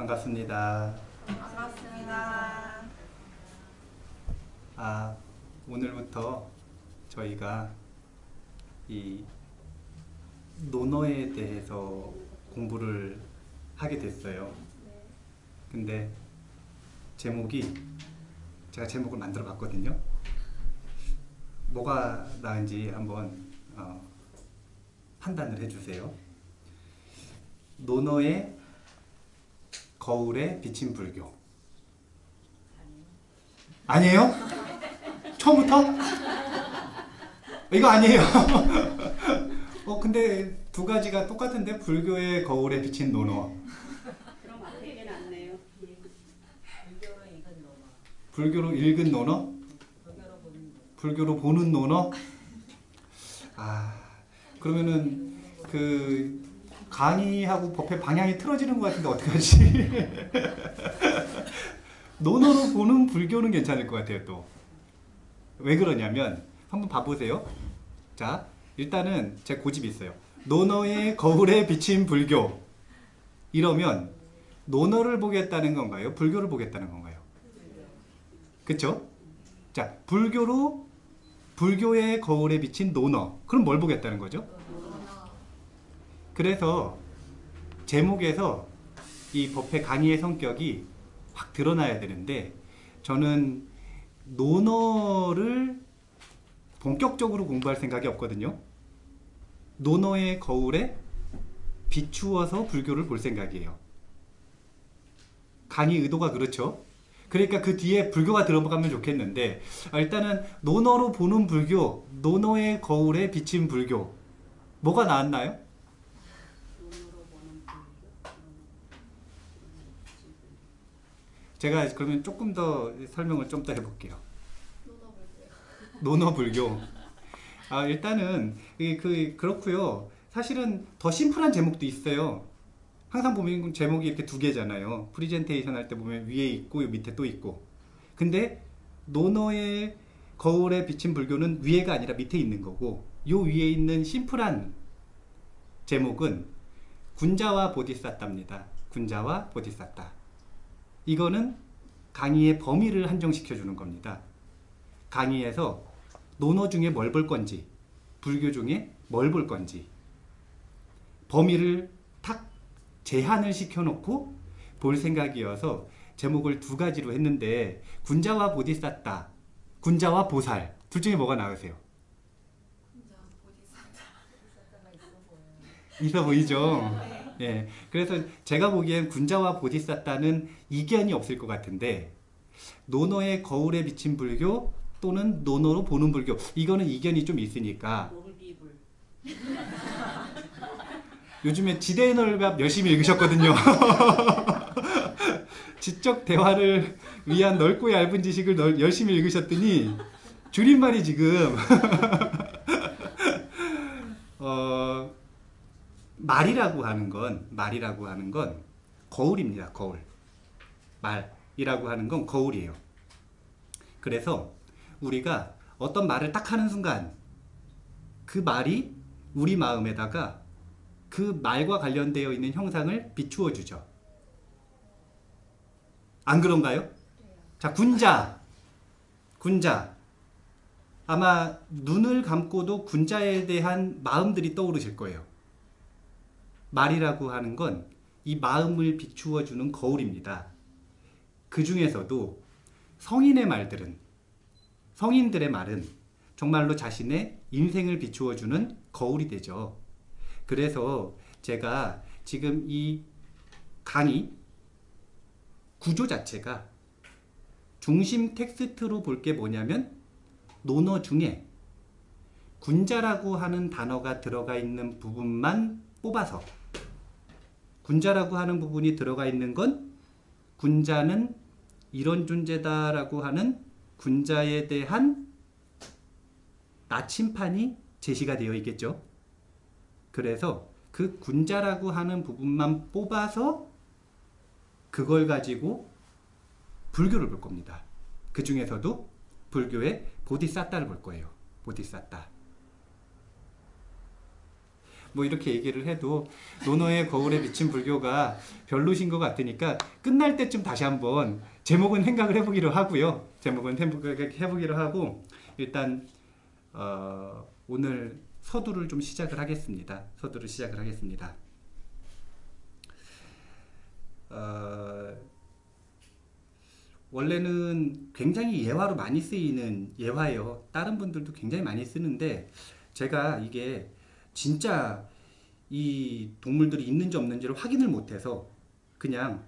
반갑습니다. 반갑습니다. 오늘부터 저희가 이 논어에 대해서 공부를 하게 됐어요. 근데 제가 제목을 만들어 봤거든요. 뭐가 나은지 한번 판단을 해주세요. 논어의 거울에 비친 불교. 아니에요? 처음부터? 이거 아니에요. 근데 두 가지가 똑같은데, 불교의 거울에 비친 논어. 그럼 앞에 낫네요. 불교로 읽은 논어. 불교로 읽은 논어? 불교로 보는 논어? 그러면은 그 강의하고 법회 방향이 틀어지는 것 같은데 어떡하지? 논어로 보는 불교는 괜찮을 것 같아요. 또 왜 그러냐면 한번 봐보세요. 자, 일단은 제 고집이 있어요. 논어의 거울에 비친 불교, 이러면 논어를 보겠다는 건가요? 불교를 보겠다는 건가요? 그쵸? 자, 불교의 거울에 비친 논어, 그럼 뭘 보겠다는 거죠? 그래서 제목에서 이 법회 강의의 성격이 확 드러나야 되는데, 저는 논어를 본격적으로 공부할 생각이 없거든요. 논어의 거울에 비추어서 불교를 볼 생각이에요. 강의 의도가 그렇죠. 그러니까 그 뒤에 불교가 들어가면 좋겠는데, 일단은 논어로 보는 불교, 논어의 거울에 비친 불교, 뭐가 나았나요? 제가 그러면 조금 더 설명을 좀 더 해볼게요. 논어불교. 일단은 그렇고요. 사실은 더 심플한 제목도 있어요. 항상 보면 제목이 이렇게 두 개잖아요. 프리젠테이션 할 때 보면 위에 있고 밑에 또 있고. 근데 논어의 거울에 비친 불교는 위에가 아니라 밑에 있는 거고, 요 위에 있는 심플한 제목은 군자와 보디사타입니다. 군자와 보디사타. 이거는 강의의 범위를 한정시켜 주는 겁니다. 강의에서 논어 중에 뭘 볼 건지, 불교 중에 뭘 볼 건지 범위를 탁 제한을 시켜놓고 볼 생각이어서 제목을 두 가지로 했는데, 군자와 보디사타, 군자와 보살, 둘 중에 뭐가 나으세요? 있어 보이죠? 예. 그래서 제가 보기엔 군자와 보디사타는 이견이 없을 것 같은데, 논어의 거울에 비친 불교 또는 논어로 보는 불교, 이거는 이견이 좀 있으니까. 요즘에 지대널밥 열심히 읽으셨거든요. 지적 대화를 위한 넓고 얇은 지식을 열심히 읽으셨더니 줄임말이 지금 말이라고 하는 건 거울입니다. 거울. 말이라고 하는 건 거울이에요. 그래서 우리가 어떤 말을 딱 하는 순간 그 말이 우리 마음에다가 그 말과 관련되어 있는 형상을 비추어 주죠. 안 그런가요? 자, 군자. 아마 눈을 감고도 군자에 대한 마음들이 떠오르실 거예요. 말이라고 하는 건 이 마음을 비추어 주는 거울입니다. 그 중에서도 성인들의 말은 정말로 자신의 인생을 비추어 주는 거울이 되죠. 그래서 제가 지금 이 강의 구조 자체가 중심 텍스트로 볼 게 뭐냐면, 논어 중에 군자라고 하는 단어가 들어가 있는 부분만 뽑아서, 군자라고 하는 부분이 들어가 있는 건 군자는 이런 존재다라고 하는 군자에 대한 나침판이 제시가 되어 있겠죠. 그래서 그 군자라고 하는 부분만 뽑아서 그걸 가지고 불교를 볼 겁니다. 그 중에서도 불교의 보디사타를 볼 거예요. 보디사타. 뭐 이렇게 얘기를 해도 노노의 거울에 비친 불교가 별로신 것 같으니까 끝날 때쯤 다시 한번 제목은 생각을 해보기로 하고요. 제목은 해보기로 하고 일단 오늘 서두를 좀 시작을 하겠습니다. 서두를 시작을 하겠습니다. 원래는 굉장히 예화로 많이 쓰이는 예화예요. 다른 분들도 굉장히 많이 쓰는데 제가 이게 진짜 이 동물들이 있는지 없는지를 확인을 못해서 그냥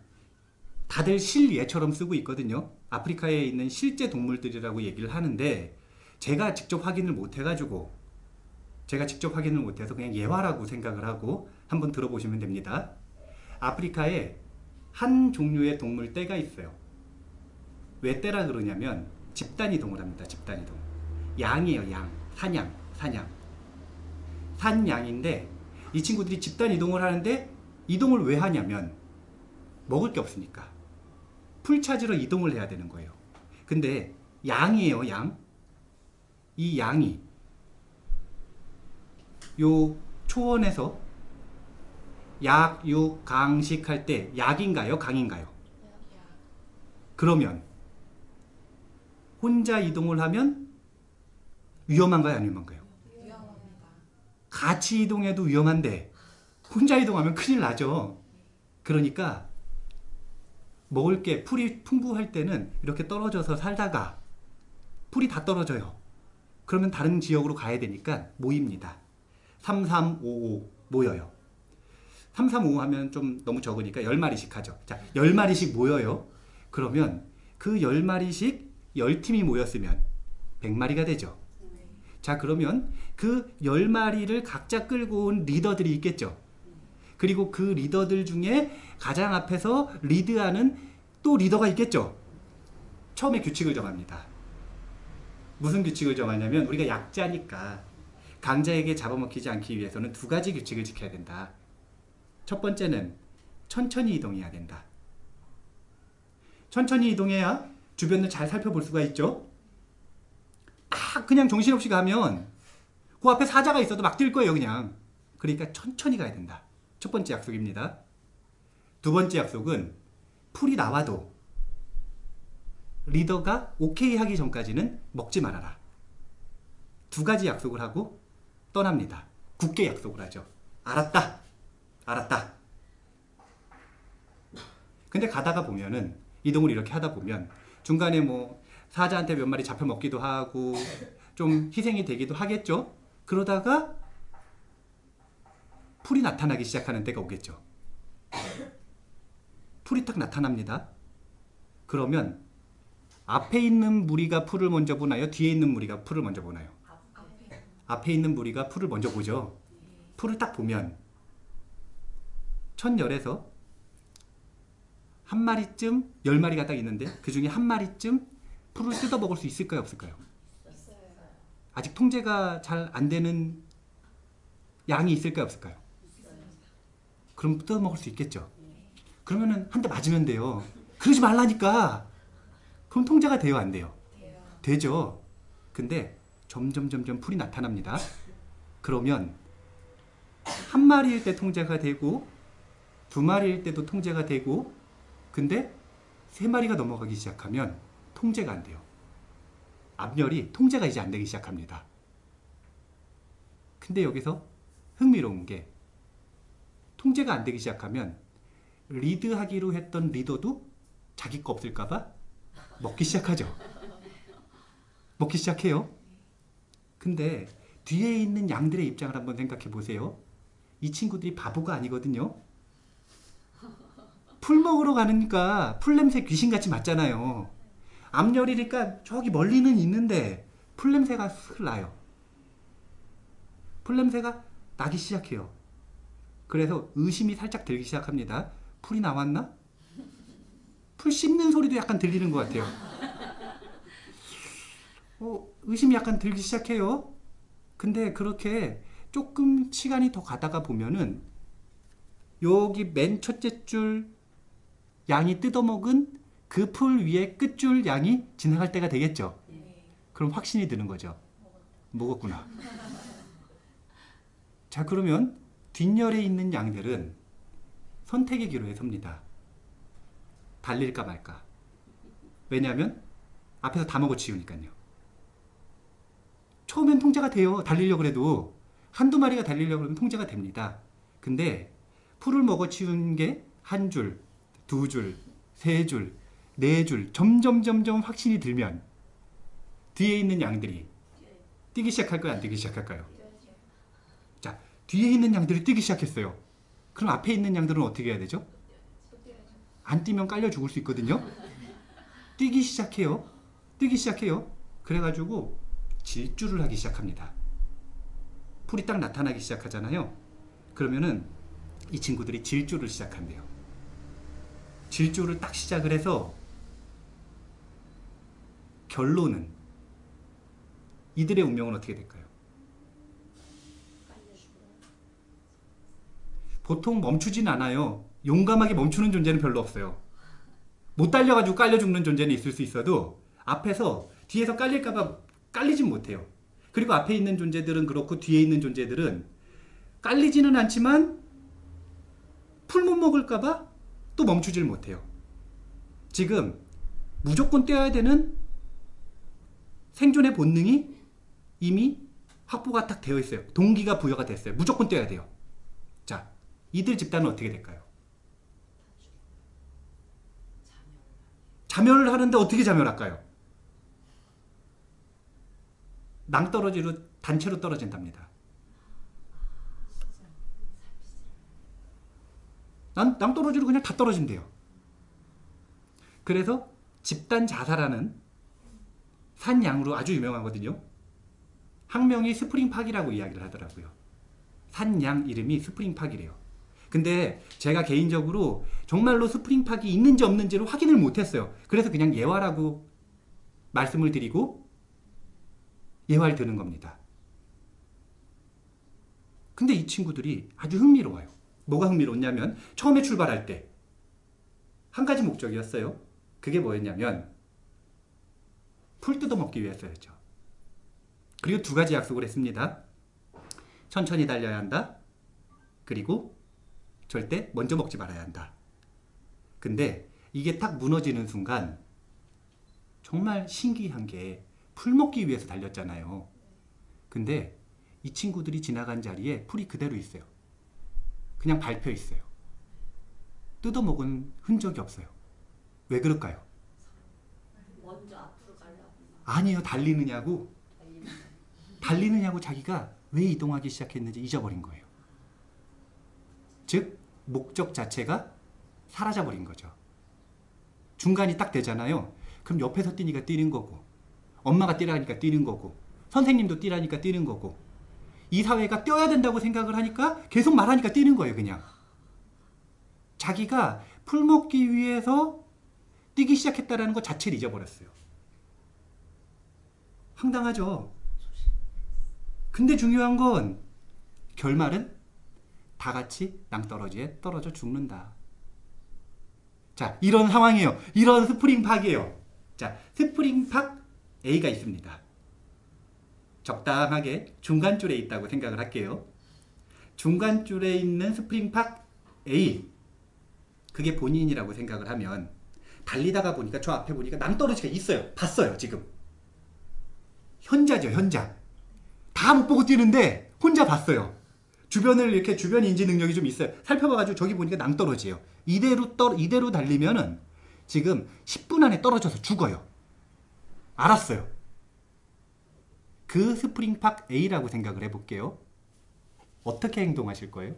다들 실예처럼 쓰고 있거든요. 아프리카에 있는 실제 동물들이라고 얘기를 하는데 제가 직접 확인을 못해가지고 그냥 예화라고 생각을 하고 한번 들어보시면 됩니다. 아프리카에 한 종류의 동물 떼가 있어요. 왜 떼라 그러냐면 집단 이동을 합니다. 집단 이동. 양이에요. 양. 사냥. 산양인데 이 친구들이 집단 이동을 하는데 이동을 왜 하냐면 먹을 게 없으니까 풀 찾으러 이동을 해야 되는 거예요. 근데 양이에요. 양. 이 양이 요 초원에서 약, 육, 강식 할 때 약인가요? 강인가요? 그러면 혼자 이동을 하면 위험한가요? 안 위험한가요? 위험합니다. 같이 이동해도 위험한데 혼자 이동하면 큰일 나죠. 그러니까 먹을 게 풀이 풍부할 때는 이렇게 떨어져서 살다가 풀이 다 떨어져요. 그러면 다른 지역으로 가야 되니까 모입니다. 3355 모여요. 3355 하면 좀 너무 적으니까 10마리씩 하죠. 자, 10마리씩 모여요. 그러면 그 10마리씩 10팀이 모였으면 100마리가 되죠. 자, 그러면 그 10마리를 각자 끌고 온 리더들이 있겠죠. 그리고 그 리더들 중에 가장 앞에서 리드하는 또 리더가 있겠죠. 처음에 규칙을 정합니다. 무슨 규칙을 정하냐면 우리가 약자니까 강자에게 잡아먹히지 않기 위해서는 두 가지 규칙을 지켜야 된다. 첫 번째는 천천히 이동해야 된다. 천천히 이동해야 주변을 잘 살펴볼 수가 있죠. 그냥 정신없이 가면 그 앞에 사자가 있어도 막 뛸 거예요. 그냥. 그러니까 천천히 가야 된다. 첫 번째 약속입니다. 두 번째 약속은 풀이 나와도 리더가 오케이 하기 전까지는 먹지 말아라. 두 가지 약속을 하고 떠납니다. 굳게 약속을 하죠. 알았다. 근데 가다가 보면은 이동을 이렇게 하다 보면 중간에 뭐 사자한테 몇 마리 잡혀 먹기도 하고 좀 희생이 되기도 하겠죠. 그러다가 풀이 나타나기 시작하는 때가 오겠죠. 풀이 딱 나타납니다. 그러면 앞에 있는 무리가 풀을 먼저 보나요? 뒤에 있는 무리가 풀을 먼저 보나요? 앞에 있는 무리가 풀을 먼저 보죠. 풀을 딱 보면 천열에서 한 마리쯤 10마리가 딱 있는데 그 중에 한 마리쯤 풀을 뜯어 먹을 수 있을까요? 없을까요? 아직 통제가 잘 안 되는 양이 있을까요? 없을까요? 그럼 뜯어 먹을 수 있겠죠. 그러면은 한 대 맞으면 돼요. 그러지 말라니까. 그럼 통제가 돼요? 안 돼요? 되죠. 근데 점점 풀이 나타납니다. 그러면 한 마리일 때 통제가 되고 두 마리일 때도 통제가 되고 근데 세 마리가 넘어가기 시작하면 통제가 안 돼요. 앞열이 통제가 이제 안 되기 시작합니다. 근데 여기서 흥미로운 게 통제가 안 되기 시작하면 리드하기로 했던 리더도 자기 거 없을까봐 먹기 시작하죠. 먹기 시작해요. 근데 뒤에 있는 양들의 입장을 한번 생각해 보세요. 이 친구들이 바보가 아니거든요. 풀 먹으러 가니까 풀 냄새 귀신같이 맡잖아요. 앞열이니까 저기 멀리는 있는데 풀 냄새가 슥 나요. 풀 냄새가 나기 시작해요. 그래서 의심이 살짝 들기 시작합니다. 풀이 나왔나? 풀 씹는 소리도 약간 들리는 것 같아요. 의심이 약간 들기 시작해요. 근데 그렇게 조금 시간이 더 가다가 보면은 여기 맨 첫째 줄 양이 뜯어먹은 그 풀 위에 끝줄 양이 지나갈 때가 되겠죠. 그럼 확신이 드는 거죠. 먹었구나. 자, 그러면 뒷열에 있는 양들은 선택의 기로에 섭니다. 달릴까 말까. 왜냐하면 앞에서 다 먹어치우니까요. 처음엔 통제가 돼요. 달리려고 해도 한두 마리가 달리려고 하면 통제가 됩니다. 근데 풀을 먹어치운 게 한 줄, 두 줄, 세 줄, 네 줄 점점 확신이 들면 뒤에 있는 양들이 뛰기 시작할까요? 안 뛰기 시작할까요? 자, 뒤에 있는 양들이 뛰기 시작했어요. 그럼 앞에 있는 양들은 어떻게 해야 되죠? 안 뛰면 깔려 죽을 수 있거든요. 뛰기 시작해요. 뛰기 시작해요. 그래가지고 질주를 하기 시작합니다. 풀이 딱 나타나기 시작하잖아요. 그러면은 이 친구들이 질주를 시작한대요. 질주를 딱 시작을 해서 결론은 이들의 운명은 어떻게 될까요? 보통 멈추진 않아요. 용감하게 멈추는 존재는 별로 없어요. 못 달려가지고 깔려 죽는 존재는 있을 수 있어도 앞에서 뒤에서 깔릴까봐 깔리진 못해요. 그리고 앞에 있는 존재들은 그렇고 뒤에 있는 존재들은 깔리지는 않지만 풀 못 먹을까봐 또 멈추질 못해요. 지금 무조건 뛰어야 되는 생존의 본능이 이미 확보가 딱 되어 있어요. 동기가 부여가 됐어요. 무조건 뛰어야 돼요. 자, 이들 집단은 어떻게 될까요? 자멸을 하는데 어떻게 자멸할까요? 낭떠러지로 단체로 떨어진답니다. 낭떠러지로 그냥 다 떨어진대요. 그래서 집단 자살하는 산양으로 아주 유명하거든요. 학명이 스프링팍이라고 이야기를 하더라고요. 산양 이름이 스프링팍이래요. 근데 제가 개인적으로 정말로 스프링팍이 있는지 없는지를 확인을 못했어요. 그래서 그냥 예화라고 말씀을 드리고 예화를 드는 겁니다. 근데 이 친구들이 아주 흥미로워요. 뭐가 흥미로웠냐면 처음에 출발할 때 한 가지 목적이었어요. 그게 뭐였냐면 풀 뜯어먹기 위해서였죠. 그리고 두 가지 약속을 했습니다. 천천히 달려야 한다. 그리고 절대 먼저 먹지 말아야 한다. 근데 이게 딱 무너지는 순간 정말 신기한 게 풀 먹기 위해서 달렸잖아요. 근데 이 친구들이 지나간 자리에 풀이 그대로 있어요. 그냥 밟혀 있어요. 뜯어먹은 흔적이 없어요. 왜 그럴까요? 먼저 앞으로 가려고. 아니요. 달리느냐고 자기가 왜 이동하기 시작했는지 잊어버린 거예요. 즉 목적 자체가 사라져버린 거죠. 중간이 딱 되잖아요. 그럼 옆에서 뛰니까 뛰는 거고 엄마가 뛰라니까 뛰는 거고 선생님도 뛰라니까 뛰는 거고 이 사회가 뛰어야 된다고 생각을 하니까 계속 말하니까 뛰는 거예요. 그냥 자기가 풀 먹기 위해서 뛰기 시작했다는 것 자체를 잊어버렸어요. 황당하죠. 근데 중요한 건 결말은 다 같이 낭떠러지에 떨어져 죽는다. 자, 이런 상황이에요. 이런 스프링팍이에요. 자, 스프링팍 A가 있습니다. 적당하게 중간줄에 있다고 생각을 할게요. 중간줄에 있는 스프링팍 A, 그게 본인이라고 생각을 하면 달리다가 보니까 저 앞에 보니까 낭떠러지가 있어요. 봤어요. 지금 현자죠. 현자. 다 못 보고 뛰는데 혼자 봤어요. 주변을 이렇게 주변 인지 능력이 좀 있어요. 살펴봐가지고 저기 보니까 낭떠러지예요. 이대로 달리면은 지금 10분 안에 떨어져서 죽어요. 알았어요. 그 스프링팍 A라고 생각을 해볼게요. 어떻게 행동하실 거예요?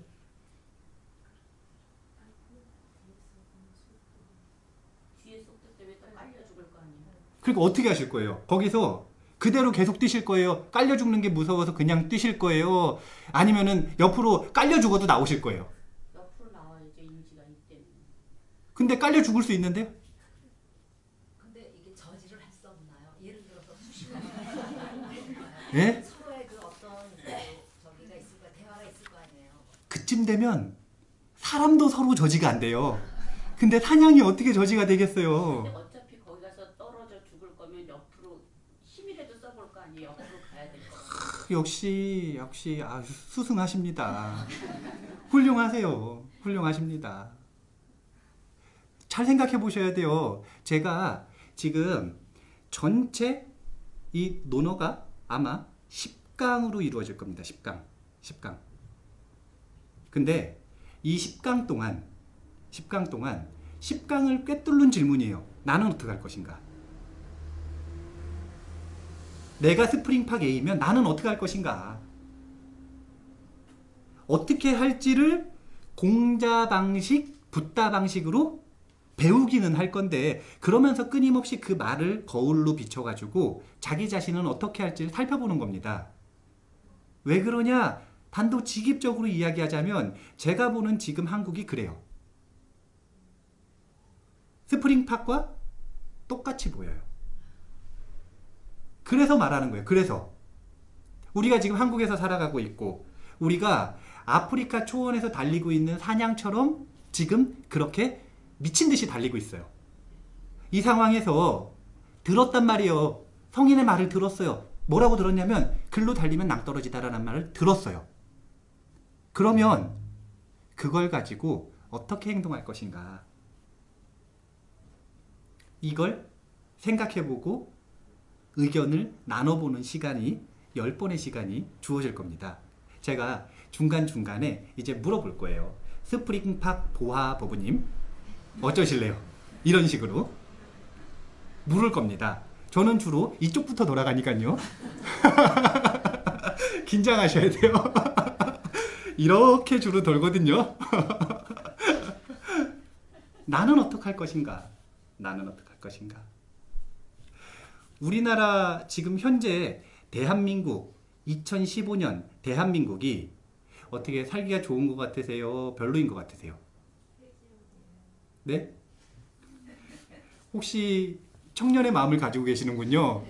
뒤에 속도 때문에 또 깔려 죽을 거 아니에요. 그러니까 어떻게 하실 거예요? 거기서 그대로 계속 뛰실 거예요? 깔려 죽는 게 무서워서 그냥 뛰실 거예요? 아니면은 옆으로 깔려 죽어도 나오실 거예요? 옆으로 나와야죠. 인지가 있기 때문에. 근데 깔려 죽을 수 있는데요? 근데 이게 저지를 할 수 없나요? 예를 들어서 수시로 예? 서로의 그 어떤 저기가 있을 거야, 대화가 있을 거 아니에요. 그쯤 되면 사람도 서로 저지가 안 돼요. 근데 사냥이 어떻게 저지가 근데 되겠어요? 어차피 거기 가서 떨어져 죽을 거면 옆으로 힘이라도 써볼 거 아니에요. 옆으로 가야 될 거. 역시 수승하십니다. 훌륭하세요. 훌륭하십니다. 잘 생각해 보셔야 돼요. 제가 지금 전체 이 논어가 아마 10강으로 이루어질 겁니다. 10강. 10강. 근데 이 10강 동안 10강을 꿰뚫는 질문이에요. 나는 어떻게 할 것인가? 내가 스프링팍 A면 나는 어떻게 할 것인가? 어떻게 할지를 공자 방식, 붓다 방식으로 배우기는 할 건데 그러면서 끊임없이 그 말을 거울로 비춰가지고 자기 자신은 어떻게 할지를 살펴보는 겁니다. 왜 그러냐? 단도직입적으로 이야기하자면 제가 보는 지금 한국이 그래요. 스프링팍과 똑같이 보여요. 그래서 말하는 거예요. 그래서 우리가 지금 한국에서 살아가고 있고 우리가 아프리카 초원에서 달리고 있는 사냥처럼 지금 그렇게 미친 듯이 달리고 있어요. 이 상황에서 들었단 말이에요. 성인의 말을 들었어요. 뭐라고 들었냐면 글로 달리면 낭떠러지다라는 말을 들었어요. 그러면 그걸 가지고 어떻게 행동할 것인가? 이걸 생각해보고 의견을 나눠보는 시간이 10번의 시간이 주어질 겁니다. 제가 중간중간에 이제 물어볼 거예요. 스프링팍 보하 버부님 어쩌실래요? 이런 식으로 물을 겁니다. 저는 주로 이쪽부터 돌아가니까요. 긴장하셔야 돼요. 이렇게 주로 돌거든요. 나는 어떻게 할 것인가? 나는 어떻게 할 것인가? 우리나라 지금 현재 대한민국 2015년 대한민국이 어떻게 살기가 좋은 것 같으세요? 별로인 것 같으세요? 네? 혹시 청년의 마음을 가지고 계시는군요.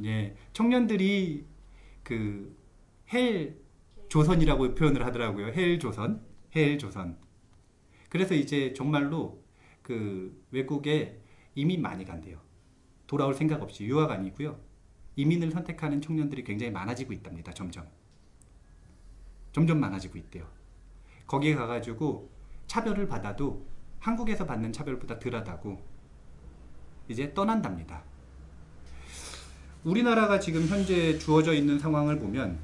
예, 청년들이 그 헬 조선이라고 표현을 하더라고요. 헬 조선, 헬 조선. 그래서 이제 정말로 그 외국에 이민 많이 간대요. 돌아올 생각 없이 유학 아니고요. 이민을 선택하는 청년들이 굉장히 많아지고 있답니다. 점점 많아지고 있대요. 거기에 가가지고 차별을 받아도 한국에서 받는 차별보다 덜하다고 이제 떠난답니다. 우리나라가 지금 현재 주어져 있는 상황을 보면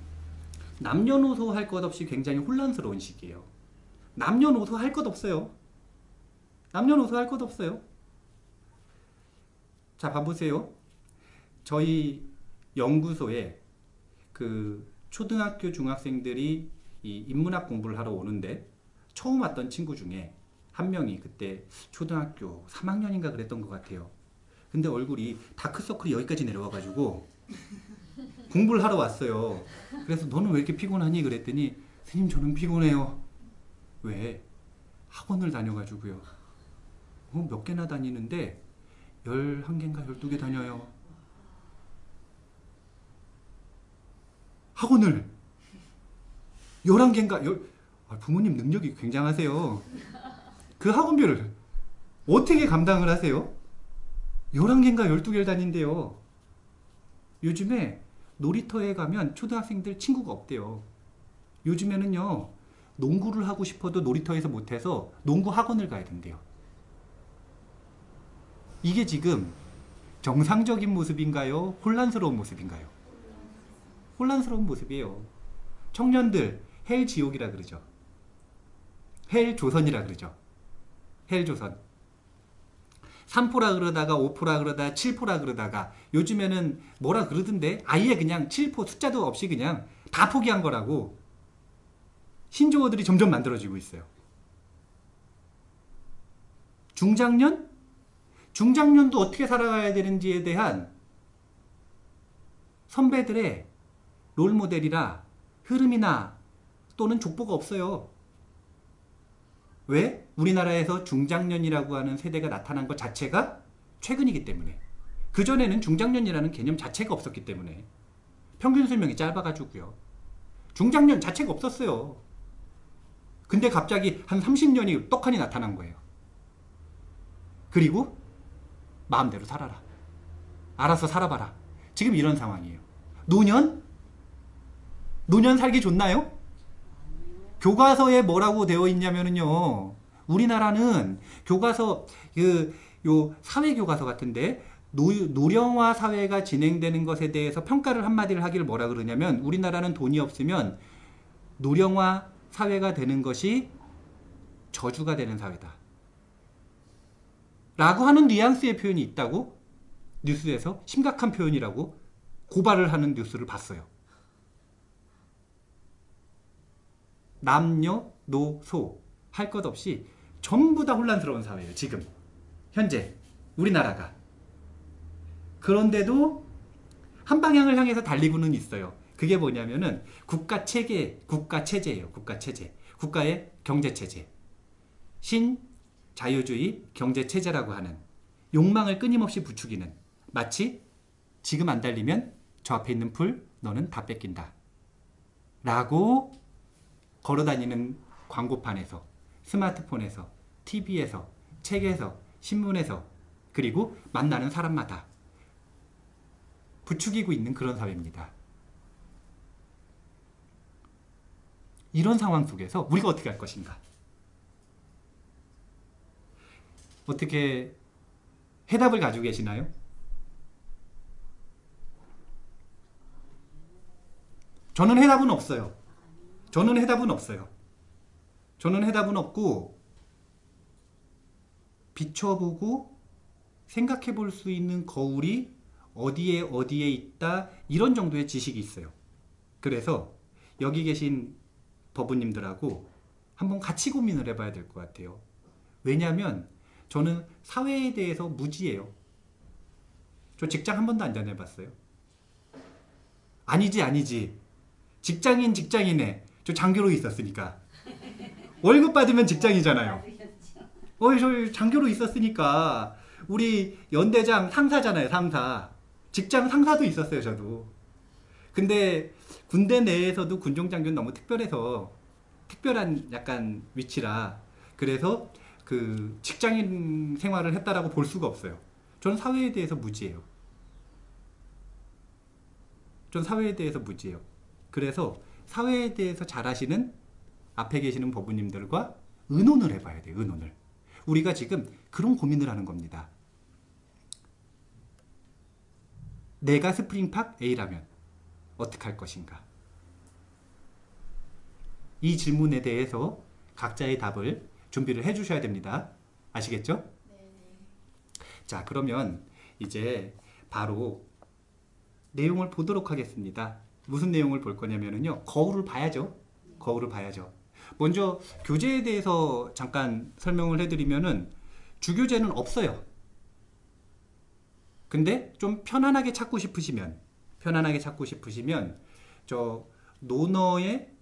남녀노소 할 것 없이 굉장히 혼란스러운 시기예요. 남녀노소 할 것 없어요. 남녀노소 할 것 없어요. 자, 봐보세요. 저희 연구소에 그 초등학교 중학생들이 이 인문학 공부를 하러 오는데 처음 왔던 친구 중에 한 명이 그때 초등학교 3학년인가 그랬던 것 같아요. 근데 얼굴이 다크서클이 여기까지 내려와가지고 공부를 하러 왔어요. 그래서 너는 왜 이렇게 피곤하니? 그랬더니 선생님 저는 피곤해요. 왜? 학원을 다녀가지고요. 몇 개나 다니는데 11개인가 12개 다녀요. 학원을 11개인가 부모님 능력이 굉장하세요. 그 학원비를 어떻게 감당을 하세요? 11개인가 12개를 다닌대요. 요즘에 놀이터에 가면 초등학생들 친구가 없대요. 요즘에는요 농구를 하고 싶어도 놀이터에서 못해서 농구 학원을 가야 된대요. 이게 지금 정상적인 모습인가요? 혼란스러운 모습인가요? 혼란스러운 모습이에요. 청년들 헬지옥이라 그러죠. 헬조선이라 그러죠. 헬조선. 3포라 그러다가 5포라 그러다가 7포라 그러다가 요즘에는 뭐라 그러던데 아예 그냥 7포 숫자도 없이 그냥 다 포기한 거라고 신조어들이 점점 만들어지고 있어요. 중장년? 중장년도 어떻게 살아가야 되는지에 대한 선배들의 롤모델이나 흐름이나 또는 족보가 없어요. 왜? 우리나라에서 중장년이라고 하는 세대가 나타난 것 자체가 최근이기 때문에. 그전에는 중장년이라는 개념 자체가 없었기 때문에. 평균 수명이 짧아가지고요. 중장년 자체가 없었어요. 근데 갑자기 한 30년이 떡하니 나타난 거예요. 그리고 마음대로 살아라. 알아서 살아봐라. 지금 이런 상황이에요. 노년? 노년 살기 좋나요? 교과서에 뭐라고 되어 있냐면은요. 우리나라는 교과서 요 사회 교과서 같은데 노령화 사회가 진행되는 것에 대해서 평가를 한마디를 하기를 뭐라 그러냐면 우리나라는 돈이 없으면 노령화 사회가 되는 것이 저주가 되는 사회다. 라고 하는 뉘앙스의 표현이 있다고 뉴스에서 심각한 표현이라고 고발을 하는 뉴스를 봤어요. 남녀노소 할 것 없이 전부 다 혼란스러운 사회예요. 지금 현재 우리나라가. 그런데도 한 방향을 향해서 달리고는 있어요. 그게 뭐냐면은 국가체제예요. 국가체제. 국가의 경제체제. 신자유주의 경제체제라고 하는 욕망을 끊임없이 부추기는, 마치 지금 안 달리면 저 앞에 있는 풀 너는 다 뺏긴다 라고 걸어다니는 광고판에서, 스마트폰에서, TV에서, 책에서, 신문에서, 그리고 만나는 사람마다 부추기고 있는 그런 사회입니다. 이런 상황 속에서 우리가 어떻게 할 것인가? 어떻게 해답을 가지고 계시나요? 저는 해답은 없어요. 저는 해답은 없고 비춰보고 생각해 볼 수 있는 거울이 어디에 있다, 이런 정도의 지식이 있어요. 그래서 여기 계신 법우님들하고 한번 같이 고민을 해봐야 될 것 같아요. 왜냐하면 저는 사회에 대해서 무지해요. 저 직장 한 번도 안 다녀봤어요. 아니지. 직장인이네. 저 장교로 있었으니까. 월급 받으면 직장이잖아요. 저 장교로 있었으니까. 우리 연대장 상사잖아요, 상사. 직장 상사도 있었어요, 저도. 근데 군대 내에서도 군종장교는 너무 특별한 약간 위치라, 그래서 그 직장인 생활을 했다라고 볼 수가 없어요. 저는 사회에 대해서 무지해요. 그래서 사회에 대해서 잘 아시는 앞에 계시는 법우님들과 의논을 해봐야 돼요. 의논을. 우리가 지금 그런 고민을 하는 겁니다. 내가 스프링팍 A라면 어떻게 할 것인가? 이 질문에 대해서 각자의 답을 준비를 해 주셔야 됩니다. 아시겠죠? 네. 자, 그러면 이제 바로 내용을 보도록 하겠습니다. 무슨 내용을 볼 거냐면요. 거울을 봐야죠. 먼저 교재에 대해서 잠깐 설명을 해드리면은 주교재는 없어요. 근데 좀 편안하게 찾고 싶으시면 저 노너의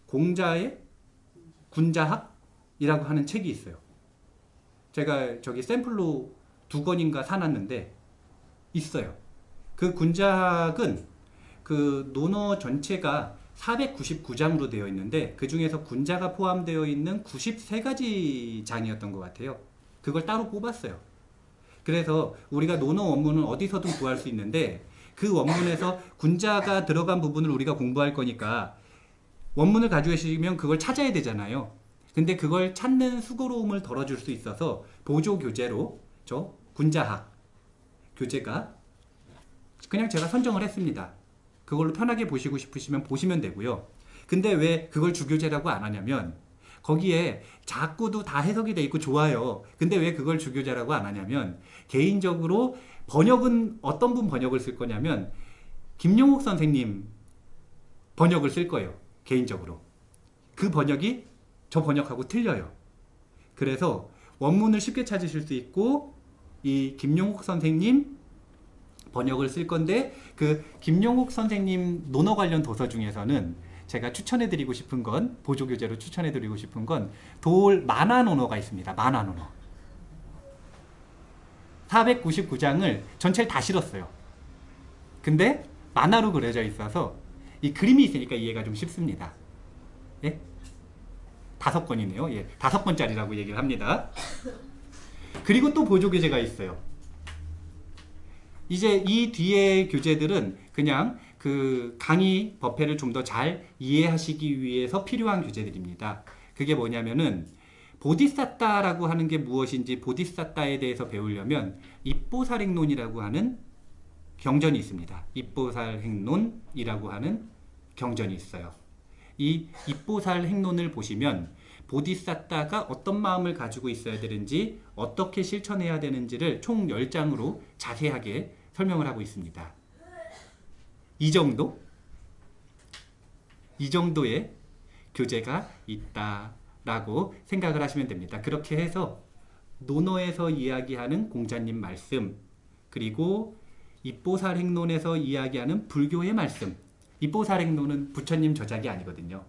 공자의 군자학이라고 하는 책이 있어요. 제가 저기 샘플로 2권인가 사놨는데 있어요. 그 군자학은 그 논어 전체가 499장으로 되어 있는데 그 중에서 군자가 포함되어 있는 93가지 장이었던 것 같아요. 그걸 따로 뽑았어요. 그래서 우리가 논어 원문은 어디서든 구할 수 있는데 그 원문에서 군자가 들어간 부분을 우리가 공부할 거니까 원문을 가지고 계시면 그걸 찾아야 되잖아요. 근데 그걸 찾는 수고로움을 덜어줄 수 있어서 보조 교재로 저 군자학 교재가 그냥 제가 선정을 했습니다. 그걸로 편하게 보시고 싶으시면 보시면 되고요. 근데 왜 그걸 주교재라고 안 하냐면 거기에 자꾸도 다 해석이 돼 있고 좋아요. 근데 왜 그걸 주교재라고 안 하냐면 개인적으로 번역은 어떤 분 번역을 쓸 거냐면 김용옥 선생님 번역을 쓸 거예요. 개인적으로. 그 번역이 저 번역하고 틀려요. 그래서 원문을 쉽게 찾으실 수 있고 이 김용옥 선생님 번역을 쓸 건데 그 김용옥 선생님 논어 관련 도서 중에서는 제가 추천해드리고 싶은 건 보조교재로 추천해드리고 싶은 건 도올 만화 논어가 있습니다. 만화 논어 499장을 전체를 다 실었어요. 근데 만화로 그려져 있어서 이 그림이 있으니까 이해가 좀 쉽습니다. 예? 5권이네요. 예, 5권짜리라고 얘기를 합니다. 그리고 또 보조교재가 있어요. 이제 이 뒤에 교재들은 그냥 그 강의 법회를 좀 더 잘 이해하시기 위해서 필요한 교재들입니다. 그게 뭐냐면은 보디사타라고 하는 게 무엇인지 보디사타에 대해서 배우려면 입보살행론이라고 하는 경전이 있습니다. 입보살행론이라고 하는 경전이 있어요. 이 입보살행론을 보시면 보디사타가 어떤 마음을 가지고 있어야 되는지 어떻게 실천해야 되는지를 총 10장으로 자세하게 설명을 하고 있습니다. 이 정도의 교재가 있다라고 생각을 하시면 됩니다. 그렇게 해서 논어에서 이야기하는 공자님 말씀, 그리고 입보살행론에서 이야기하는 불교의 말씀, 입보살행론은 부처님 저작이 아니거든요.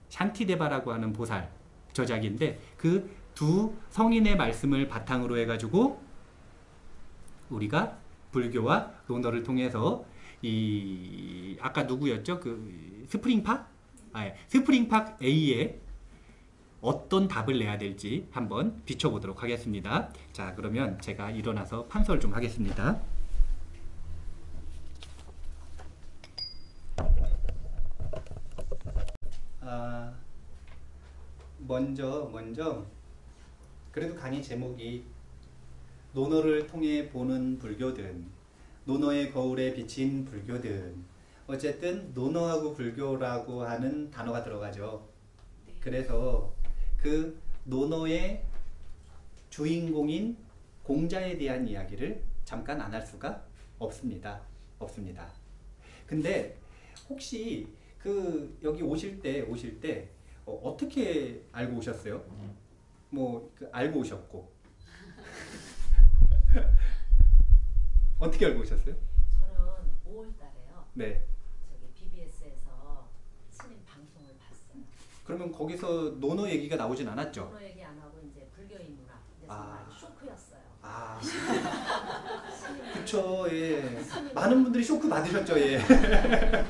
샨티데바라고 하는 보살 저작인데 그 두 성인의 말씀을 바탕으로 해가지고 우리가 불교와 논어를 통해서 이 아까 누구였죠? 그 스프링팍? 스프링팍 A에 어떤 답을 내야 될지 한번 비춰보도록 하겠습니다. 자, 그러면 제가 일어나서 판서를 좀 하겠습니다. 먼저 그래도 강의 제목이 논어를 통해 보는 불교든, 논어의 거울에 비친 불교든, 어쨌든 논어하고 불교라고 하는 단어가 들어가죠. 그래서 그 논어의 주인공인 공자에 대한 이야기를 잠깐 안 할 수가 없습니다. 근데 혹시 그 여기 오실 때 어떻게 알고 오셨어요? 알고 오셨고 어떻게 알고 오셨어요? 저는 5월달에요. 네. 저기 BBS에서 스님 방송을 봤어요. 그러면 거기서 논어 얘기가 나오진 않았죠? 논어 얘기 안 하고 이제 불교의 문화. 근데 정말 쇼크였어요. 그쵸, 예. 많은 분들이 쇼크 받으셨죠, 예. 그냥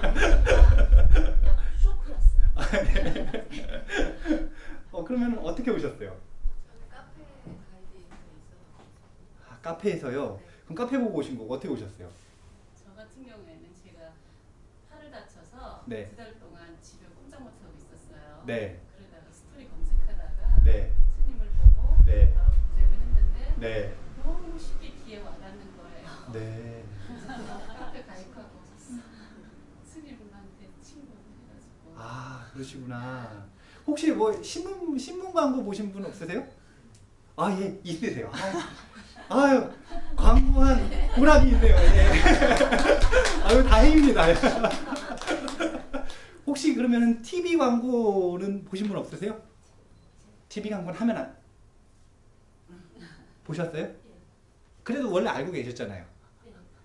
쇼크였어요. 그러면 어떻게 오셨어요? 저는 카페 가이드에 있어서. 카페에서요? 그럼 카페 보고 오신 거고 어떻게 오셨어요? 저 같은 경우에는 제가 팔을 다쳐서 네. 2달 동안 집에 꼼짝 못하고 있었어요. 네. 그러다가 스토리 검색하다가 네. 스님을 보고 네. 바로 검색을 했는데 네. 너무 쉽게 귀에 와닿는 거예요. 네. 카페 가입하고 스님한테 친구를 해가지고. 그러시구나. 혹시 신문 광고 보신 분 없으세요? 예, 있으세요. 광고한 보람이 있네요. 예. 다행입니다. 혹시 그러면 TV 광고는 보신 분 없으세요? TV 광고는 하면 보셨어요? 그래도 원래 알고 계셨잖아요.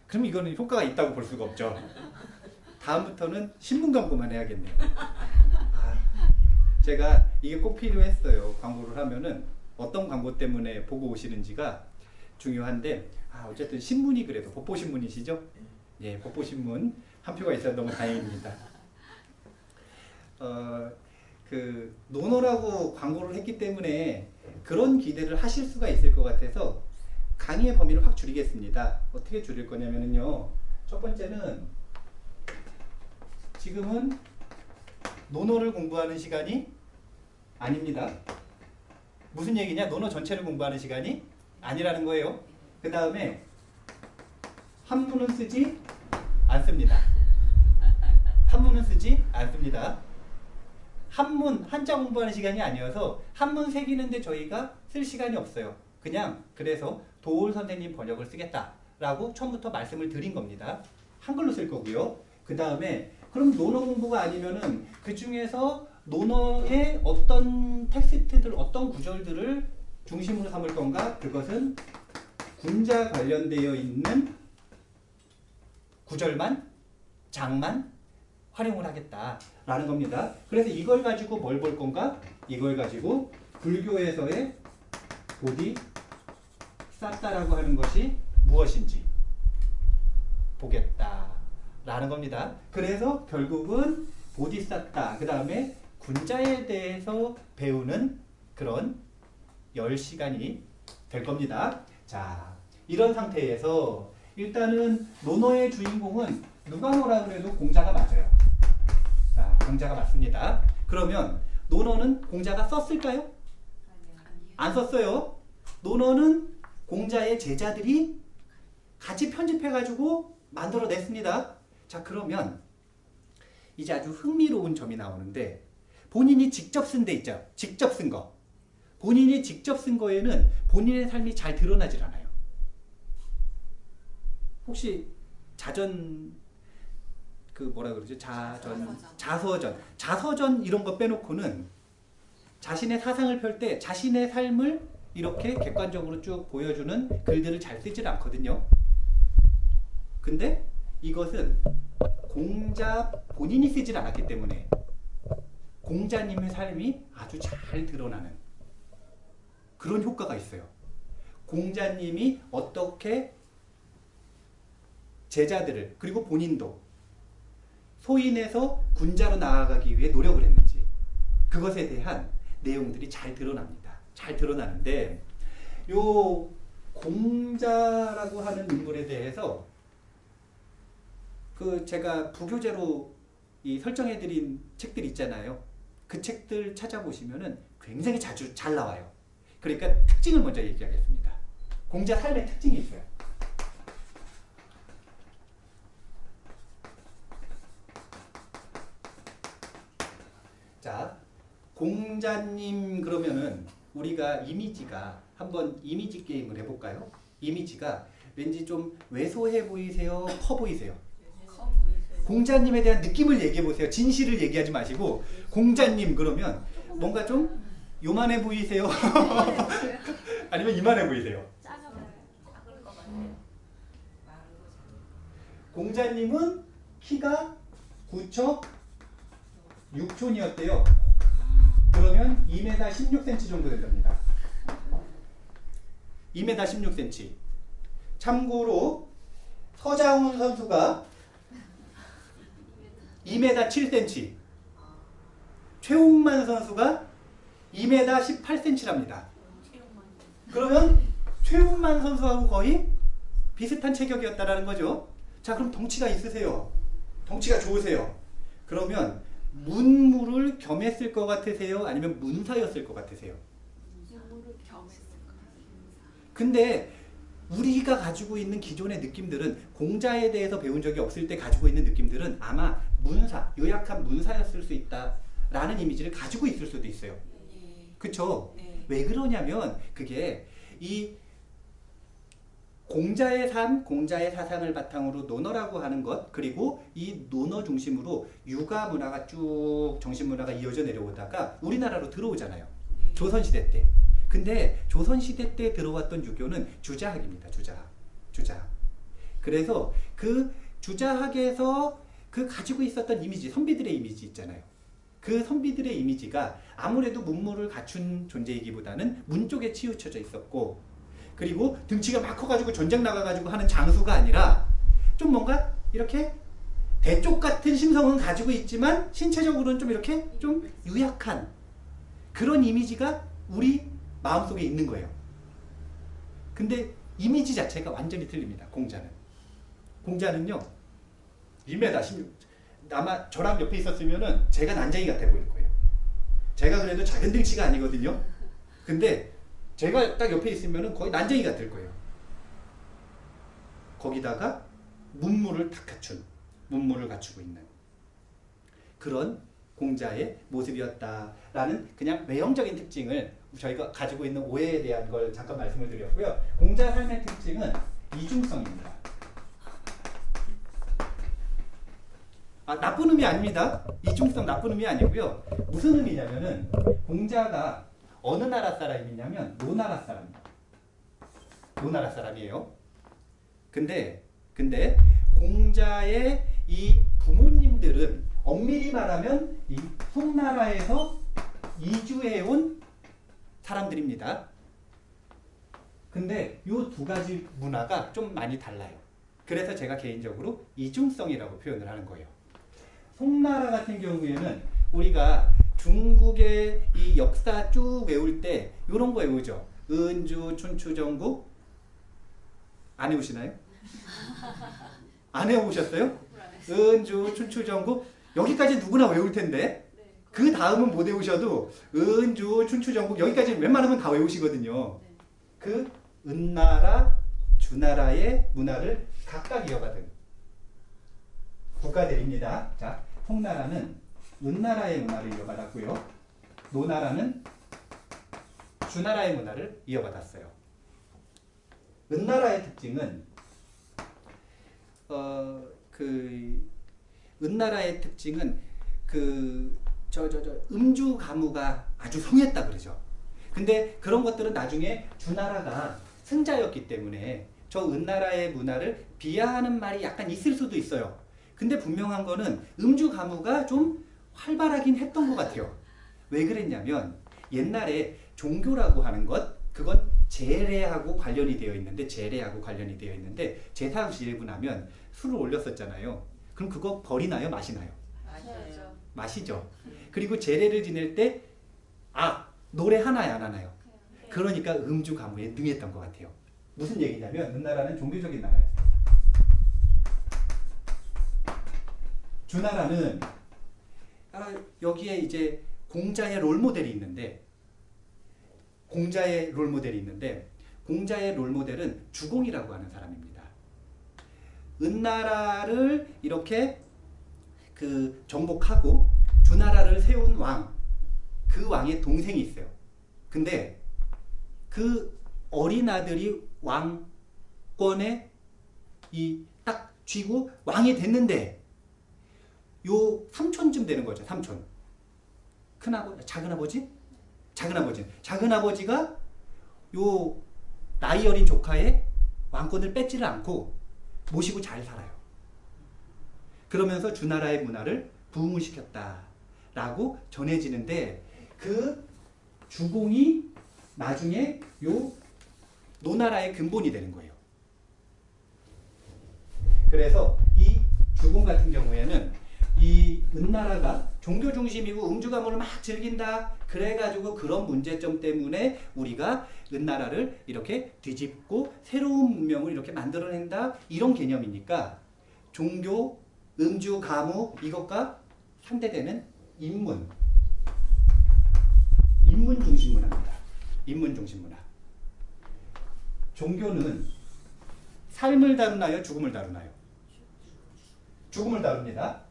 그럼 이거는 효과가 있다고 볼 수가 없죠. 다음부터는 신문 광고만 해야겠네요. 제가 이게 꼭 필요했어요. 광고를 하면은 어떤 광고 때문에 보고 오시는지가 중요한데 어쨌든 신문이 그래도 법보신문이시죠? 예, 법보신문 한 표가 있어서 너무 다행입니다. 그 논어라고 광고를 했기 때문에 그런 기대를 하실 수가 있을 것 같아서 강의의 범위를 확 줄이겠습니다. 어떻게 줄일 거냐면요. 첫 번째는 지금은 논어를 공부하는 시간이 아닙니다. 무슨 얘기냐? 논어 전체를 공부하는 시간이 아니라는 거예요. 그 다음에 한문은 쓰지 않습니다. 한문, 한자 공부하는 시간이 아니어서 한문 새기는데 저희가 쓸 시간이 없어요. 그래서 도올 선생님 번역을 쓰겠다라고 처음부터 말씀을 드린 겁니다. 한글로 쓸 거고요. 그 다음에 그럼 논어 공부가 아니면은 그 중에서 논어의 어떤 텍스트들, 어떤 구절들을 중심으로 삼을 건가? 그것은 군자 관련되어 있는 구절만, 장만 활용을 하겠다라는 겁니다. 그래서 이걸 가지고 뭘 볼 건가? 이걸 가지고 불교에서의 보디사타라고 하는 것이 무엇인지 보겠다라는 겁니다. 그래서 결국은 보디사타, 그 다음에 군자에 대해서 배우는 그런 10시간이 될 겁니다. 자, 이런 상태에서 일단은 논어의 주인공은 누가 뭐라 그래도 공자가 맞아요. 자, 공자가 맞습니다. 그러면 논어는 공자가 썼을까요? 안 썼어요. 논어는 공자의 제자들이 같이 편집해가지고 만들어냈습니다. 자, 그러면 이제 아주 흥미로운 점이 나오는데 본인이 직접 쓴 데 있죠. 직접 쓴 거. 본인이 직접 쓴 거에는 본인의 삶이 잘 드러나질 않아요. 혹시 자전 그 뭐라 그러죠? 자서전 이런 거 빼놓고는 자신의 사상을 펼 때 자신의 삶을 이렇게 객관적으로 쭉 보여주는 글들을 잘 쓰질 않거든요. 근데 이것은 공자 본인이 쓰질 않았기 때문에 공자님의 삶이 아주 잘 드러나는 그런 효과가 있어요. 공자님이 어떻게 제자들을 그리고 본인도 소인에서 군자로 나아가기 위해 노력을 했는지 그것에 대한 내용들이 잘 드러납니다. 잘 드러나는데 요 공자라고 하는 인물에 대해서 그 제가 부교재로 이 설정해드린 책들 있잖아요. 그 책들 찾아보시면은 굉장히 자주 잘 나와요. 그러니까 특징을 먼저 얘기하겠습니다. 공자 삶의 특징이 있어요. 자, 공자님 그러면은 우리가 이미지가 한번 이미지 게임을 해볼까요? 이미지가 왠지 좀 왜소해 보이세요? 커 보이세요? 공자님에 대한 느낌을 얘기해 보세요. 진실을 얘기하지 마시고 공자님 그러면 뭔가 좀 요만해 보이세요? 아니면 이만해 보이세요? 작을 것 같아요. 공자님은 키가 9척 6촌이었대요. 그러면 2m 16cm 정도 된답니다. 2m 16cm. 참고로 서장훈 선수가 2m 7cm, 최홍만 선수가 2m 18cm랍니다. 그러면 최홍만 선수하고 거의 비슷한 체격이었다라는 거죠. 자, 그럼 덩치가 있으세요. 덩치가 좋으세요. 그러면 문무를 겸했을 것 같으세요? 아니면 문사였을 것 같으세요? 문무를 겸했을 것 같아요. 근데 우리가 가지고 있는 기존의 느낌들은 공자에 대해서 배운 적이 없을 때 가지고 있는 느낌들은 아마 문사, 요약한 문사였을 수 있다라는 이미지를 가지고 있을 수도 있어요. 그쵸? 네. 왜 그러냐면 그게 이 공자의 삶, 공자의 사상을 바탕으로 논어라고 하는 것 그리고 이 논어 중심으로 유가 문화가 쭉 정신 문화가 이어져 내려오다가 우리나라로 들어오잖아요. 조선시대 때. 근데 조선시대 때 들어왔던 유교는 주자학입니다. 주자학. 그래서 그 주자학에서 그 가지고 있었던 이미지, 선비들의 이미지 있잖아요. 그 선비들의 이미지가 아무래도 문무를 갖춘 존재이기보다는 문 쪽에 치우쳐져 있었고 그리고 등치가 막 커가지고 전쟁 나가가지고 하는 장수가 아니라 좀 뭔가 이렇게 대쪽 같은 심성은 가지고 있지만 신체적으로는 좀 이렇게 좀 유약한 그런 이미지가 우리 마음속에 있는 거예요. 근데 이미지 자체가 완전히 틀립니다. 공자는요 2m 16 아마 저랑 옆에 있었으면은 제가 난쟁이 같아 보일 거예요. 제가 그래도 작은 등치가 아니거든요. 근데 제가 딱 옆에 있으면은 거의 난쟁이 같을 거예요. 거기다가 문무를 갖추고 있는 그런 공자의 모습이었다라는 그냥 외형적인 특징을 저희가 가지고 있는 오해에 대한 걸 잠깐 말씀을 드렸고요. 공자 삶의 특징은 이중성입니다. 나쁜 의미 아닙니다. 이중성 나쁜 의미 아니고요. 무슨 의미냐면은 공자가 어느 나라 사람이냐면 노나라 사람입니다. 노나라 사람이에요. 근데 공자의 이 부모님들은 엄밀히 말하면 이 송나라에서 이주해온 사람들입니다. 근데 이 두 가지 문화가 좀 많이 달라요. 그래서 제가 개인적으로 이중성이라고 표현을 하는 거예요. 송나라 같은 경우에는 우리가 중국의 이 역사 쭉 외울 때 이런 거 외우죠. 은주, 춘추, 전국 안 외우시나요? 안 외워보셨어요? 은주, 춘추, 전국 여기까지 누구나 외울 텐데 네. 그 다음은 못 외우셔도 은주, 춘추, 전국 여기까지 웬만하면 다 외우시거든요. 네. 그 은나라, 주나라의 문화를 각각 이어받은 국가들입니다. 자, 송나라는 은나라의 문화를 이어받았고요. 노나라는 주나라의 문화를 이어받았어요. 은나라의 특징은 은나라의 특징은 음주 가무가 아주 성했다 그러죠. 근데 그런 것들은 나중에 주나라가 승자였기 때문에 저 은나라의 문화를 비하하는 말이 약간 있을 수도 있어요. 근데 분명한 거는 음주 가무가 좀 활발하긴 했던 것 같아요. 왜 그랬냐면 옛날에 종교라고 하는 것 그건 제례하고 관련이 되어 있는데 제사 지내고 나면 술을 올렸었잖아요. 그럼 그거 버리나요? 마시나요? 맞아요. 마시죠. 그리고 제례를 지낼 때 노래 하나요? 안 하나요? 그러니까 음주 가무에 능했던 것 같아요. 무슨 얘기냐면 은나라는 종교적인 나라였어요. 주나라는 여기에 이제 공자의 롤모델이 있는데 공자의 롤모델은 주공이라고 하는 사람입니다. 은나라를 이렇게 정복하고 주나라를 세운 그 왕의 동생이 있어요. 근데 그 어린 아들이 왕권에 딱 쥐고 왕이 됐는데 요 삼촌쯤 되는 거죠. 삼촌. 작은아버지가 요 나이 어린 조카의 왕권을 뺏지를 않고 모시고 잘 살아요. 그러면서 주나라의 문화를 부흥을 시켰다라고 전해지는데 그 주공이 나중에 요 노나라의 근본이 되는 거예요. 그래서 이 주공 같은 경우에는 이 은나라가 종교 중심이고 음주가무를 막 즐긴다. 그래가지고 그런 문제점 때문에 우리가 은나라를 이렇게 뒤집고 새로운 문명을 이렇게 만들어낸다. 이런 개념이니까 종교, 음주, 가무 이것과 상대되는 인문 중심 문화입니다. 인문 중심 문화. 종교는 삶을 다루나요? 죽음을 다루나요? 죽음을 다룹니다.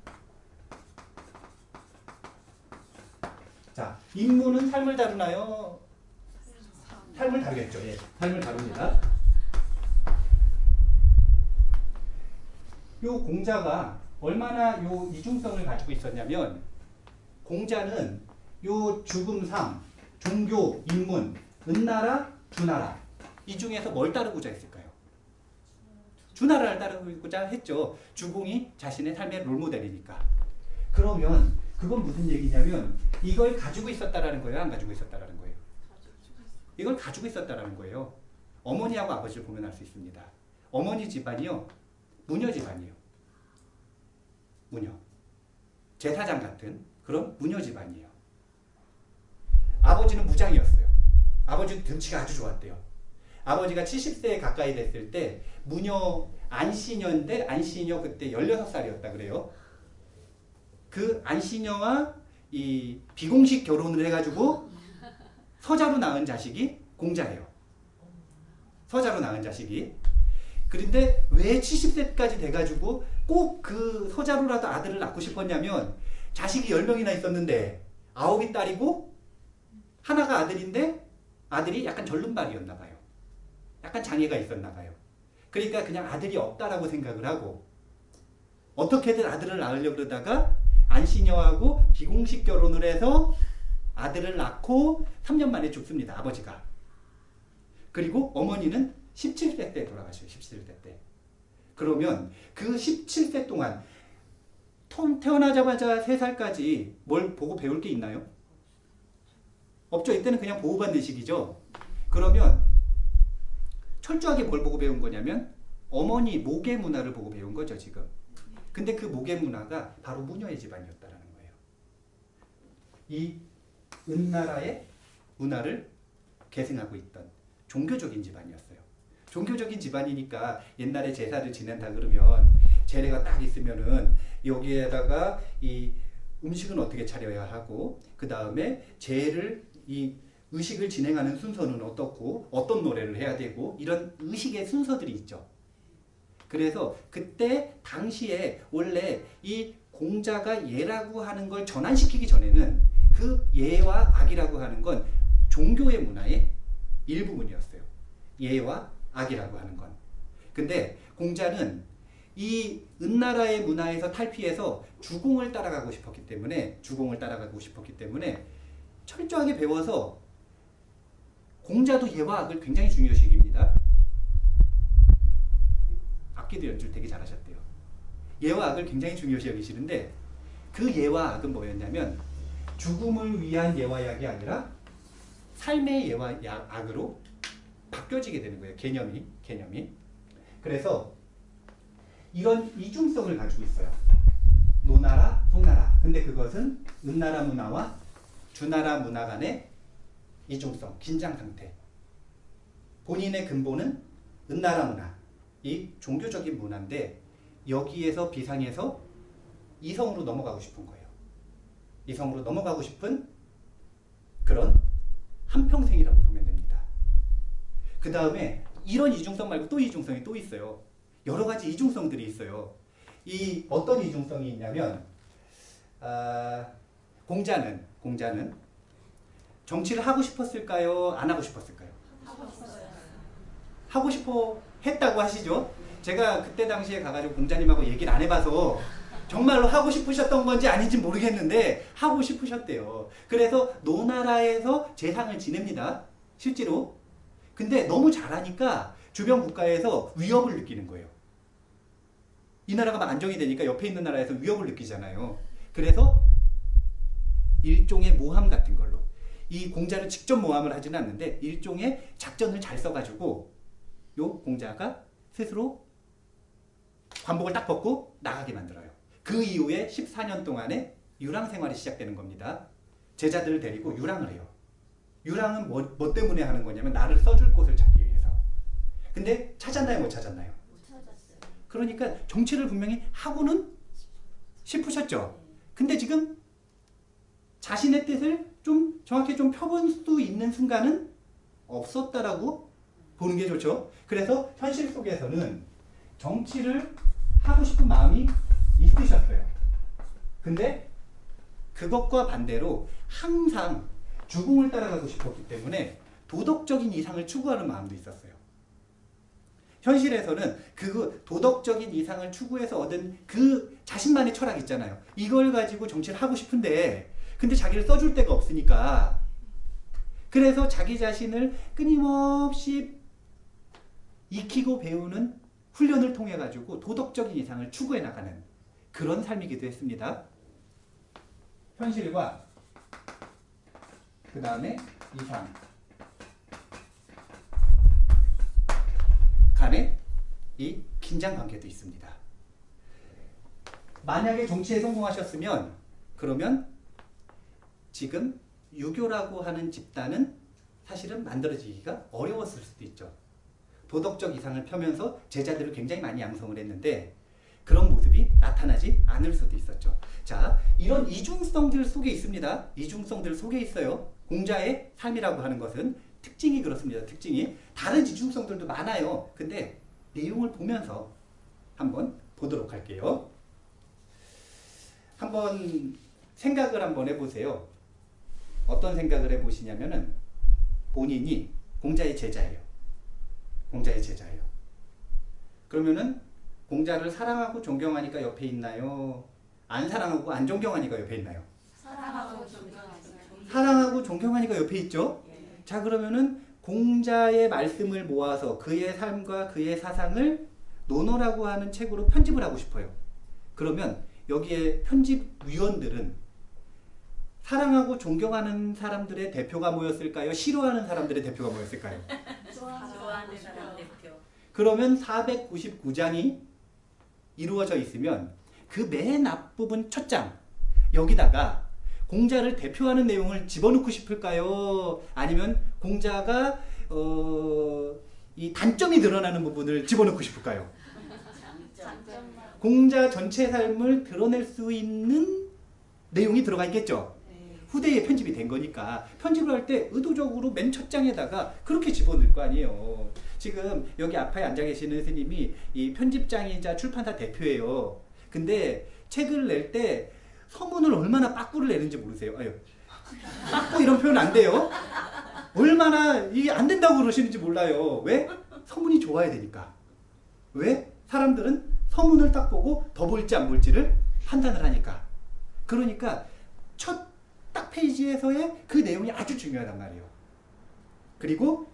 자, 인문은 삶을 다루나요? 삶을 다루겠죠. 예, 삶을 다룹니다. 요 공자가 얼마나 요 이중성을 가지고 있었냐면 공자는 요 죽음, 삶, 종교, 인문, 은나라, 주나라 이 중에서 뭘 따르고자 했을까요? 주나라를 따르고자 했죠. 주공이 자신의 삶의 롤모델이니까. 그러면 그건 무슨 얘기냐면 이걸 가지고 있었다라는 거예요? 안 가지고 있었다라는 거예요? 이걸 가지고 있었다라는 거예요. 어머니하고 아버지를 보면 알 수 있습니다. 어머니 집안이요. 무녀 집안이에요. 무녀. 제사장 같은 그런 무녀 집안이에요. 아버지는 무장이었어요. 아버지는 등치가 아주 좋았대요. 아버지가 70세에 가까이 됐을 때 무녀 안씨녀인데 안씨녀 그때 16살이었다 그래요. 그 안씨녀와 이 비공식 결혼을 해가지고 서자로 낳은 자식이 공자예요. 서자로 낳은 자식이. 그런데 왜 70세까지 돼가지고 꼭 그 서자로라도 아들을 낳고 싶었냐면 자식이 10명이나 있었는데 9이 딸이고 하나가 아들인데 아들이 약간 절름발이었나 봐요. 약간 장애가 있었나 봐요. 그러니까 그냥 아들이 없다라고 생각을 하고 어떻게든 아들을 낳으려고 그러다가 안씨녀하고 비공식 결혼을 해서 아들을 낳고 3년 만에 죽습니다. 아버지가. 그리고 어머니는 17세 때 돌아가셔요. 17세 때. 그러면 그 17세 동안 태어나자마자 3살까지 뭘 보고 배울 게 있나요? 없죠. 이때는 그냥 보호받는 시기죠. 그러면 철저하게 뭘 보고 배운 거냐면 어머니 모계 문화를 보고 배운 거죠. 지금. 근데 그 모계 문화가 바로 무녀의 집안이었다라는 거예요. 이 은나라의 문화를 계승하고 있던 종교적인 집안이었어요. 종교적인 집안이니까 옛날에 제사를 지낸다 그러면 재래가 딱 있으면은 여기에다가 이 음식은 어떻게 차려야 하고 그 다음에 재를 이 의식을 진행하는 순서는 어떻고 어떤 노래를 해야 되고 이런 의식의 순서들이 있죠. 그래서 그때 당시에 원래 이 공자가 예라고 하는 걸 전환시키기 전에는 그 예와 악이라고 하는 건 종교의 문화의 일부분이었어요. 예와 악이라고 하는 건. 근데 공자는 이 은나라의 문화에서 탈피해서 주공을 따라가고 싶었기 때문에 철저하게 배워서 공자도 예와 악을 굉장히 중요시 여깁니다. 악기도 연주를 되게 잘하셨대요. 예와 악을 굉장히 중요시 여기시는데 그 예와 악은 뭐였냐면 죽음을 위한 예와 약이 아니라 삶의 예와 악으로 바뀌어지게 되는 거예요. 개념이. 그래서 이런 이중성을 가지고 있어요. 노나라, 송나라. 근데 그것은 은나라 문화와 주나라 문화 간의 이중성, 긴장 상태. 본인의 근본은 은나라 문화, 이 종교적인 문화인데 여기에서 비상해서 이성으로 넘어가고 싶은 거예요. 이성으로 넘어가고 싶은 그런 한평생이라고 보면 됩니다. 그 다음에 이런 이중성 말고 또 이중성이 또 있어요. 여러 가지 이중성들이 있어요. 이 어떤 이중성이 있냐면 공자는 정치를 하고 싶었을까요? 안 하고 싶었을까요? 하고 싶어 했다고 하시죠? 제가 그때 당시에 가가지고 공자님하고 얘기를 안 해봐서 정말로 하고 싶으셨던 건지 아닌지 모르겠는데 하고 싶으셨대요. 그래서 노나라에서 재상을 지냅니다. 실제로. 근데 너무 잘하니까 주변 국가에서 위협을 느끼는 거예요. 이 나라가 막 안정이 되니까 옆에 있는 나라에서 위협을 느끼잖아요. 그래서 일종의 모함 같은 걸로 이 공자를 직접 모함을 하지는 않는데 일종의 작전을 잘 써가지고 요 공자가 스스로 관복을 딱 벗고 나가게 만들어요. 그 이후에 14년 동안의 유랑 생활이 시작되는 겁니다. 제자들을 데리고 유랑을 해요. 유랑은 뭐 때문에 하는 거냐면 나를 써줄 곳을 찾기 위해서. 근데 찾았나요? 못 찾았나요? 못 찾았어요. 그러니까 정치를 분명히 하고는 싶으셨죠. 근데 지금 자신의 뜻을 좀 정확히 좀 펴볼 수 있는 순간은 없었다라고 보는 게 좋죠. 그래서 현실 속에서는 정치를 하고 싶은 마음이 있으셨어요. 근데 그것과 반대로 항상 주공을 따라가고 싶었기 때문에 도덕적인 이상을 추구하는 마음도 있었어요. 현실에서는 그 도덕적인 이상을 추구해서 얻은 그 자신만의 철학 있잖아요. 이걸 가지고 정치를 하고 싶은데 근데 자기를 써줄 데가 없으니까 그래서 자기 자신을 끊임없이 익히고 배우는 훈련을 통해 가지고 도덕적인 이상을 추구해 나가는 그런 삶이기도 했습니다. 현실과 그 다음에 이상 간의 이 긴장 관계도 있습니다. 만약에 정치에 성공하셨으면 그러면 지금 유교라고 하는 집단은 사실은 만들어지기가 어려웠을 수도 있죠. 도덕적 이상을 펴면서 제자들을 굉장히 많이 양성을 했는데 그런 모습이 나타나지 않을 수도 있었죠. 자, 이런 이중성들 속에 있습니다. 이중성들 속에 있어요. 공자의 삶이라고 하는 것은 특징이 그렇습니다. 특징이. 다른 이중성들도 많아요. 근데 내용을 보면서 한번 보도록 할게요. 한번 생각을 한번 해보세요. 어떤 생각을 해보시냐면은 본인이 공자의 제자예요. 공자의 제자예요. 그러면은 공자를 사랑하고 존경하니까 옆에 있나요? 안 사랑하고 안 존경하니까 옆에 있나요? 사랑하고 존경하세요. 사랑하고 존경하니까 옆에 있죠? 자, 그러면은 공자의 말씀을 모아서 그의 삶과 그의 사상을 논어라고 하는 책으로 편집을 하고 싶어요. 그러면 여기에 편집위원들은 사랑하고 존경하는 사람들의 대표가 뭐였을까요? 싫어하는 사람들의 대표가 뭐였을까요? 좋아하는 사람 대표. 그러면 499장이 이루어져 있으면 그 맨 앞부분 첫 장 여기다가 공자를 대표하는 내용을 집어넣고 싶을까요? 아니면 공자가 이 단점이 드러나는 부분을 집어넣고 싶을까요? 장점. 공자 전체 삶을 드러낼 수 있는 내용이 들어가 있겠죠. 네. 후대에 편집이 된 거니까 편집을 할 때 의도적으로 맨 첫 장에다가 그렇게 집어넣을 거 아니에요. 지금 여기 앞에 앉아 계시는 스님이 이 편집장이자 출판사 대표예요. 근데 책을 낼 때 서문을 얼마나 빠꾸를 내는지 모르세요. 아유, 빠꾸 이런 표현 안 돼요. 얼마나 이게 안 된다고 그러시는지 몰라요. 왜? 서문이 좋아야 되니까. 왜? 사람들은 서문을 딱 보고 더 볼지 안 볼지를 판단을 하니까. 그러니까 첫 딱 페이지에서의 그 내용이 아주 중요하단 말이에요. 그리고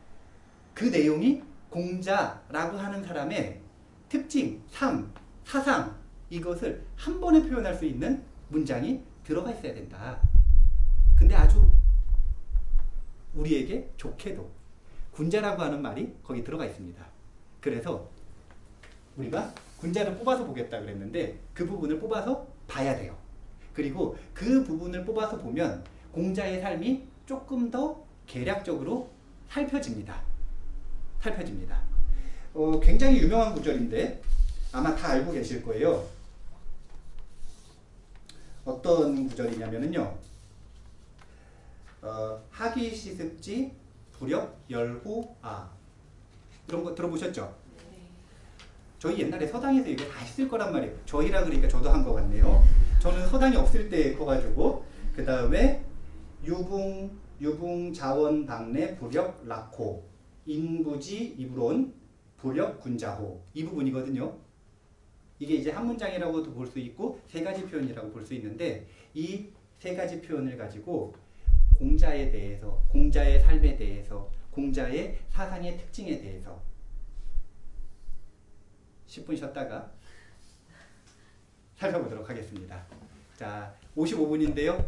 그 내용이 공자라고 하는 사람의 특징, 삶, 사상 이것을 한 번에 표현할 수 있는 문장이 들어가 있어야 된다. 근데 아주 우리에게 좋게도 군자라고 하는 말이 거기 들어가 있습니다. 그래서 우리가 군자를 뽑아서 보겠다 그랬는데 그 부분을 뽑아서 봐야 돼요. 그리고 그 부분을 뽑아서 보면 공자의 삶이 조금 더 개략적으로 살펴집니다. 살펴집니다. 굉장히 유명한 구절인데 아마 다 알고 계실 거예요. 어떤 구절이냐면요. 하기시습지 부력 열호아 이런 거 들어보셨죠? 저희 옛날에 서당에서 이거 다 했을 거란 말이에요. 저희라 그러니까 저도 한 것 같네요. 저는 서당이 없을 때 커가지고 그 다음에 유붕 자원 당내 부력 락호 인부지 이불온 부력 군자호 이 부분이거든요. 이게 이제 한 문장이라고도 볼 수 있고 세 가지 표현이라고 볼 수 있는데 이 세 가지 표현을 가지고 공자에 대해서, 공자의 삶에 대해서, 공자의 사상의 특징에 대해서 10분 쉬었다가 살펴보도록 하겠습니다. 자, 55분인데요.